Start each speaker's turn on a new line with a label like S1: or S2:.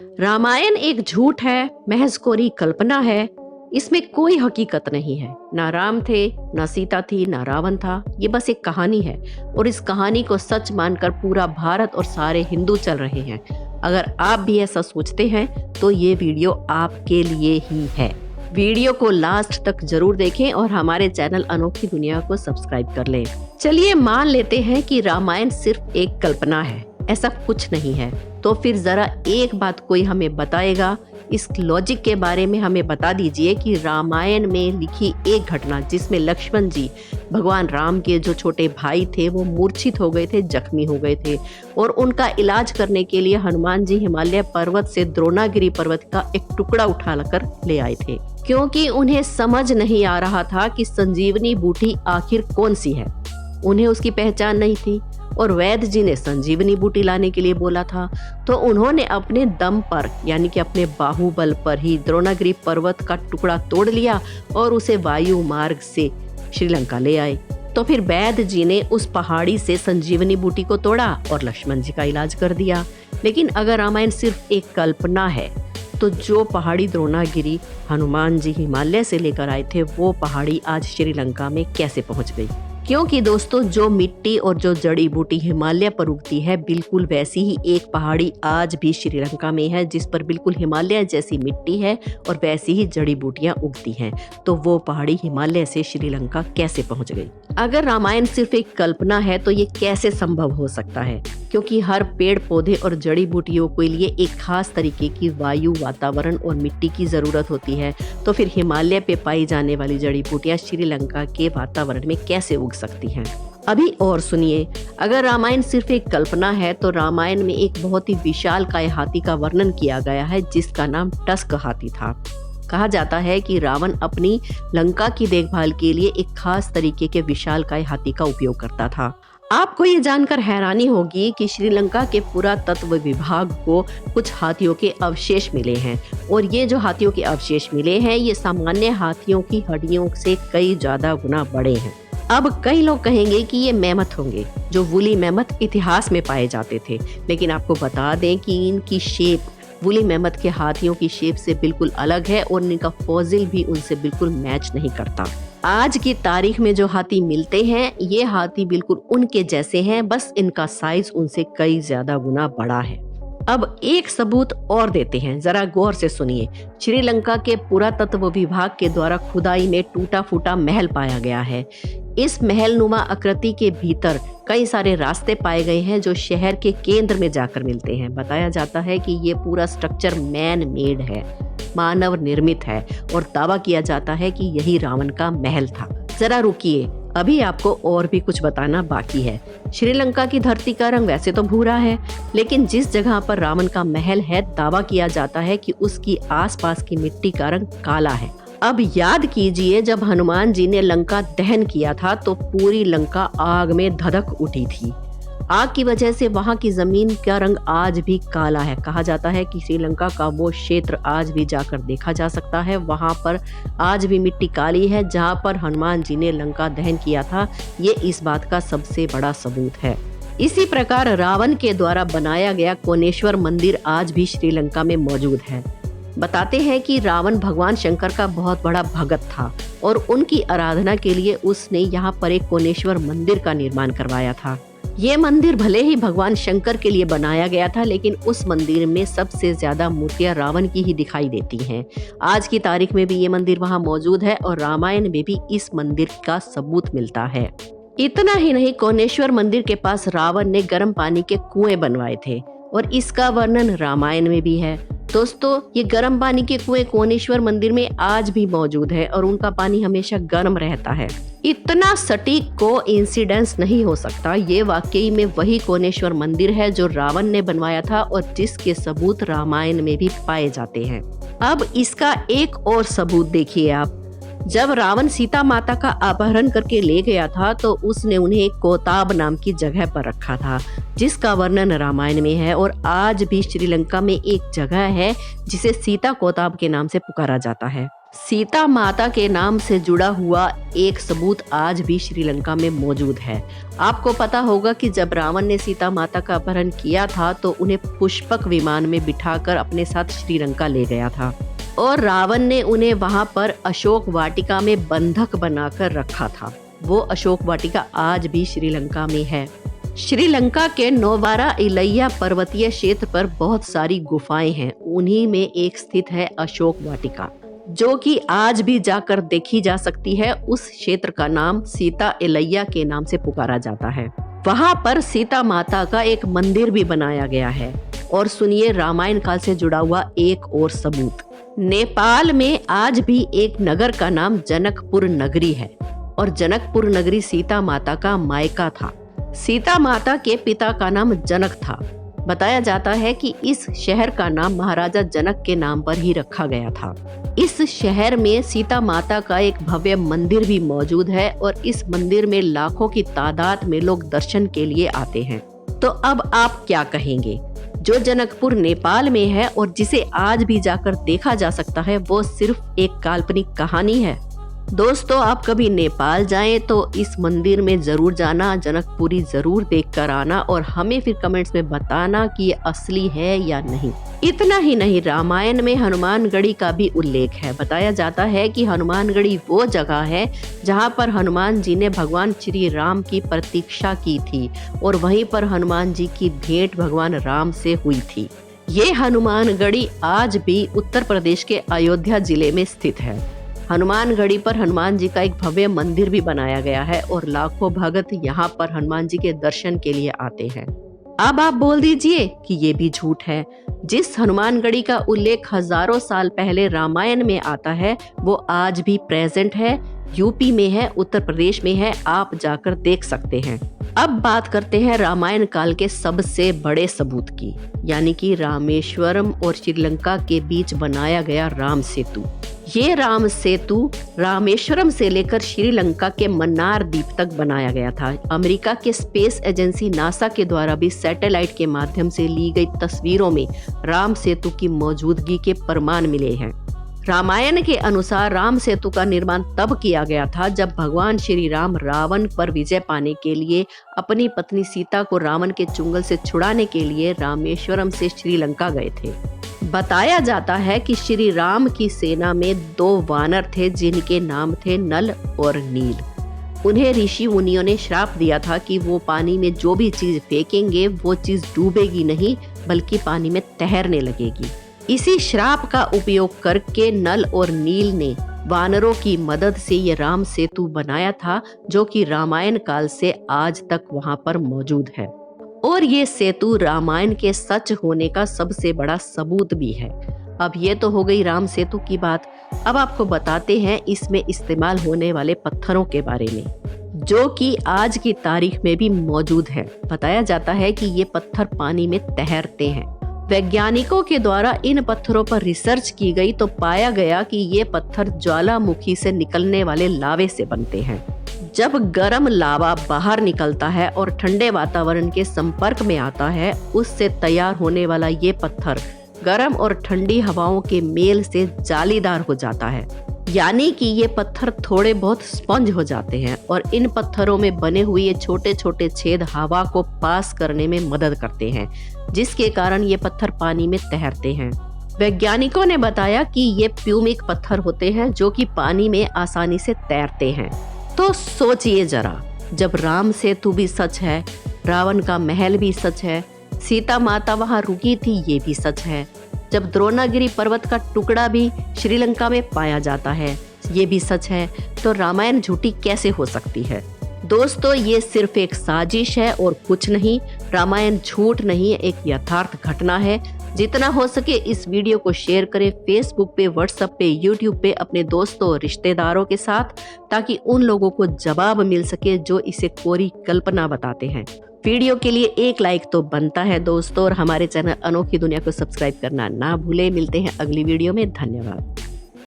S1: रामायण एक झूठ है, महज कोरी कल्पना है। इसमें कोई हकीकत नहीं है। ना राम थे, ना सीता थी, ना रावण था। ये बस एक कहानी है और इस कहानी को सच मानकर पूरा भारत और सारे हिंदू चल रहे हैं। अगर आप भी ऐसा सोचते हैं तो ये वीडियो आपके लिए ही है। वीडियो को लास्ट तक जरूर देखें और हमारे चैनल अनोखी दुनिया को सब्सक्राइब कर लें। चलिए मान लेते हैं कि रामायण सिर्फ एक कल्पना है, ऐसा कुछ नहीं है। तो फिर जरा एक बात कोई हमें बताएगा, इस लॉजिक के बारे में हमें बता दीजिए कि रामायण में लिखी एक घटना जिसमें लक्ष्मण जी भगवान राम के जो छोटे भाई थे वो मूर्छित हो गए थे, जख्मी हो गए थे और उनका इलाज करने के लिए हनुमान जी हिमालय पर्वत से द्रोणागिरी पर्वत का एक टुकड़ा उठा कर ले आए थे, क्योंकि उन्हें समझ नहीं आ रहा था कि संजीवनी बूटी आखिर कौन सी है। उन्हें उसकी पहचान नहीं थी और वैद्य जी ने संजीवनी बूटी लाने के लिए बोला था, तो उन्होंने अपने दम पर यानी कि अपने बाहुबल पर ही द्रोणागिरी पर्वत का टुकड़ा तोड़ लिया और उसे वायु मार्ग से श्रीलंका ले आए। तो फिर वैद्य जी ने उस पहाड़ी से संजीवनी बूटी को तोड़ा और लक्ष्मण जी का इलाज कर दिया। लेकिन अगर रामायण सिर्फ एक कल्पना है तो जो पहाड़ी द्रोणागिरी हनुमान जी हिमालय से लेकर आए थे वो पहाड़ी आज श्रीलंका में कैसे पहुंच गई? क्योंकि दोस्तों, जो मिट्टी और जो जड़ी बूटी हिमालय पर उगती है बिल्कुल वैसी ही एक पहाड़ी आज भी श्रीलंका में है, जिस पर बिल्कुल हिमालय जैसी मिट्टी है और वैसी ही जड़ी बूटियां उगती हैं। तो वो पहाड़ी हिमालय से श्रीलंका कैसे पहुंच गई? अगर रामायण सिर्फ एक कल्पना है तो ये कैसे संभव हो सकता है? क्योंकि हर पेड़ पौधे और जड़ी बूटियों के लिए एक खास तरीके की वायु, वातावरण और मिट्टी की जरूरत होती है। तो फिर हिमालय पे पाई जाने वाली जड़ी बूटियां श्रीलंका के वातावरण में कैसे उग सकती हैं? अभी और सुनिए, अगर रामायण सिर्फ एक कल्पना है तो रामायण में एक बहुत ही विशालकाय हाथी का वर्णन किया गया है जिसका नाम टस्क हाथी था। कहा जाता है कि रावण अपनी लंका की देखभाल के लिए एक खास तरीके के विशालकाय हाथी का उपयोग करता था। आपको ये जानकर हैरानी होगी कि श्रीलंका के पुरातत्व विभाग को कुछ हाथियों के अवशेष मिले हैं और ये जो हाथियों के अवशेष मिले हैं ये सामान्य हाथियों की हड्डियों से कई ज्यादा गुना बड़े हैं। अब कई लोग कहेंगे कि ये मेमथ होंगे, जो वूली मेमथ इतिहास में पाए जाते थे, लेकिन आपको बता दें कि इनकी शेप वूली मेमथ के हाथियों की शेप से बिल्कुल अलग है और इनका फॉसिल भी उनसे बिल्कुल मैच नहीं करता। आज की तारीख में जो हाथी मिलते हैं ये हाथी बिल्कुल उनके जैसे हैं, बस इनका साइज उनसे कई ज्यादा गुना बड़ा है। अब एक सबूत और देते हैं, जरा गौर से सुनिए। श्रीलंका के पुरातत्व विभाग के द्वारा खुदाई में टूटा फूटा महल पाया गया है। इस महल नुमा आकृति के भीतर कई सारे रास्ते पाए गए हैं जो शहर के केंद्र में जाकर मिलते हैं। बताया जाता है कि ये पूरा स्ट्रक्चर मैन मेड है, मानव निर्मित है और दावा किया जाता है कि यही रावण का महल था। जरा रुकिए, अभी आपको और भी कुछ बताना बाकी है। श्रीलंका की धरती का रंग वैसे तो भूरा है, लेकिन जिस जगह पर रावण का महल है दावा किया जाता है कि उसकी आसपास की मिट्टी का रंग काला है। अब याद कीजिए, जब हनुमान जी ने लंका दहन किया था तो पूरी लंका आग में धधक उठी थी। आग की वजह से वहां की जमीन का रंग आज भी काला है। कहा जाता है कि श्रीलंका का वो क्षेत्र आज भी जाकर देखा जा सकता है। वहां पर आज भी मिट्टी काली है जहां पर हनुमान जी ने लंका दहन किया था। ये इस बात का सबसे बड़ा सबूत है। इसी प्रकार रावण के द्वारा बनाया गया कोनेश्वर मंदिर आज भी श्रीलंका में मौजूद है। बताते हैं कि रावण भगवान शंकर का बहुत बड़ा भगत था और उनकी आराधना के लिए उसने यहाँ पर एक कोनेश्वर मंदिर का निर्माण करवाया था। ये मंदिर भले ही भगवान शंकर के लिए बनाया गया था, लेकिन उस मंदिर में सबसे ज्यादा मूर्तियां रावण की ही दिखाई देती हैं। आज की तारीख में भी ये मंदिर वहां मौजूद है और रामायण में भी इस मंदिर का सबूत मिलता है। इतना ही नहीं, कोनेश्वर मंदिर के पास रावण ने गर्म पानी के कुएं बनवाए थे और इसका वर्णन रामायण में भी है। दोस्तों, ये गर्म पानी के कुएं कोनेश्वर मंदिर में आज भी मौजूद है और उनका पानी हमेशा गर्म रहता है। इतना सटीक कोइंसिडेंस नहीं हो सकता। ये वाकई में वही कोनेश्वर मंदिर है जो रावण ने बनवाया था और जिसके सबूत रामायण में भी पाए जाते हैं। अब इसका एक और सबूत देखिए आप। जब रावण सीता माता का अपहरण करके ले गया था तो उसने उन्हें एक कोताब नाम की जगह पर रखा था जिसका वर्णन रामायण में है और आज भी श्रीलंका में एक जगह है जिसे सीता कोताब के नाम से पुकारा जाता है। सीता माता के नाम से जुड़ा हुआ एक सबूत आज भी श्रीलंका में मौजूद है। आपको पता होगा कि जब रावण ने सीता माता का अपहरण किया था तो उन्हें पुष्पक विमान में बिठाकर अपने साथ श्रीलंका ले गया था और रावण ने उन्हें वहां पर अशोक वाटिका में बंधक बनाकर रखा था। वो अशोक वाटिका आज भी श्रीलंका में है। श्रीलंका के नोवारा इलैया पर्वतीय क्षेत्र पर बहुत सारी गुफाएं हैं। उन्हीं में एक स्थित है अशोक वाटिका, जो कि आज भी जाकर देखी जा सकती है। उस क्षेत्र का नाम सीता इलैया के नाम से पुकारा जाता है। वहां पर सीता माता का एक मंदिर भी बनाया गया है। और सुनिए रामायण काल से जुड़ा हुआ एक और सबूत। नेपाल में आज भी एक नगर का नाम जनकपुर नगरी है और जनकपुर नगरी सीता माता का मायका था। सीता माता के पिता का नाम जनक था। बताया जाता है कि इस शहर का नाम महाराजा जनक के नाम पर ही रखा गया था। इस शहर में सीता माता का एक भव्य मंदिर भी मौजूद है और इस मंदिर में लाखों की तादाद में लोग दर्शन के लिए आते हैं। तो अब आप क्या कहेंगे? जो जनकपुर नेपाल में है और जिसे आज भी जाकर देखा जा सकता है, वो सिर्फ एक काल्पनिक कहानी है। दोस्तों, आप कभी नेपाल जाएं तो इस मंदिर में जरूर जाना, जनकपुरी जरूर देखकर आना और हमें फिर कमेंट्स में बताना कि ये असली है या नहीं। इतना ही नहीं, रामायण में हनुमानगढ़ी का भी उल्लेख है। बताया जाता है कि हनुमानगढ़ी वो जगह है जहां पर हनुमान जी ने भगवान श्री राम की प्रतीक्षा की थी और वहीं पर हनुमान जी की भेंट भगवान राम से हुई थी। ये हनुमानगढ़ी आज भी उत्तर प्रदेश के अयोध्या जिले में स्थित है। हनुमानगढ़ी पर हनुमान जी का एक भव्य मंदिर भी बनाया गया है और लाखों भक्त यहाँ पर हनुमान जी के दर्शन के लिए आते हैं। अब आप बोल दीजिए कि ये भी झूठ है। जिस हनुमानगढ़ी का उल्लेख हजारों साल पहले रामायण में आता है, वो आज भी प्रेजेंट है, यूपी में है, उत्तर प्रदेश में है। आप जाकर देख सकते हैं। अब बात करते हैं रामायण काल के सबसे बड़े सबूत की, यानी कि रामेश्वरम और श्रीलंका के बीच बनाया गया राम सेतु। ये राम सेतु रामेश्वरम से लेकर श्रीलंका के मन्नार द्वीप तक बनाया गया था। अमेरिका के स्पेस एजेंसी नासा के द्वारा भी सैटेलाइट के माध्यम से ली गई तस्वीरों में राम सेतु की मौजूदगी के प्रमाण मिले हैं। रामायण के अनुसार राम सेतु का निर्माण तब किया गया था जब भगवान श्री राम रावण पर विजय पाने के लिए अपनी पत्नी सीता को रावण के चुंगल से छुड़ाने के लिए रामेश्वरम से श्रीलंका गए थे। बताया जाता है कि श्री राम की सेना में 2 वानर थे जिनके नाम थे नल और नील। उन्हें ऋषि मुनियों ने श्राप दिया था कि वो पानी में जो भी चीज फेंकेंगे वो चीज डूबेगी नहीं बल्कि पानी में तैरने लगेगी। इसी श्राप का उपयोग करके नल और नील ने वानरों की मदद से ये राम सेतु बनाया था, जो कि रामायण काल से आज तक वहां पर मौजूद है। और ये सेतु रामायण के सच होने का सबसे बड़ा सबूत भी है। अब ये तो हो गई राम सेतु की बात। अब आपको बताते हैं इसमें इस्तेमाल होने वाले पत्थरों के बारे में, जो कि आज की तारीख में भी मौजूद है। बताया जाता है कि ये पत्थर पानी में तैरते हैं। वैज्ञानिकों के द्वारा इन पत्थरों पर रिसर्च की गई तो पाया गया कि ये पत्थर ज्वालामुखी से निकलने वाले लावे से बनते हैं। जब गर्म लावा बाहर निकलता है और ठंडे वातावरण के संपर्क में आता है, उससे तैयार होने वाला ये पत्थर गर्म और ठंडी हवाओं के मेल से जालीदार हो जाता है। यानी कि ये पत्थर थोड़े बहुत स्पंज हो जाते हैं और इन पत्थरों में बने हुए ये छोटे छोटे छेद हवा को पास करने में मदद करते हैं, जिसके कारण ये पत्थर पानी में तैरते हैं। वैज्ञानिकों ने बताया कि ये प्यूमिक पत्थर होते हैं जो कि पानी में आसानी से तैरते हैं। तो सोचिए जरा, जब राम सेतु भी सच है, रावण का महल भी सच है, सीता माता वहां रुकी थी ये भी सच है, जब द्रोणागिरी पर्वत का टुकड़ा भी श्रीलंका में पाया जाता है ये भी सच है, तो रामायण झूठी कैसे हो सकती है? दोस्तों, ये सिर्फ एक साजिश है और कुछ नहीं। रामायण झूठ नहीं है, एक यथार्थ घटना है। जितना हो सके इस वीडियो को शेयर करें फेसबुक पे, व्हाट्सएप पे, यूट्यूब पे अपने दोस्तों और रिश्तेदारों के साथ, ताकि उन लोगों को जवाब मिल सके जो इसे कोरी कल्पना बताते हैं। वीडियो के लिए एक लाइक तो बनता है दोस्तों, और हमारे चैनल अनोखी दुनिया को सब्सक्राइब करना ना भूले। मिलते हैं अगली वीडियो में। धन्यवाद।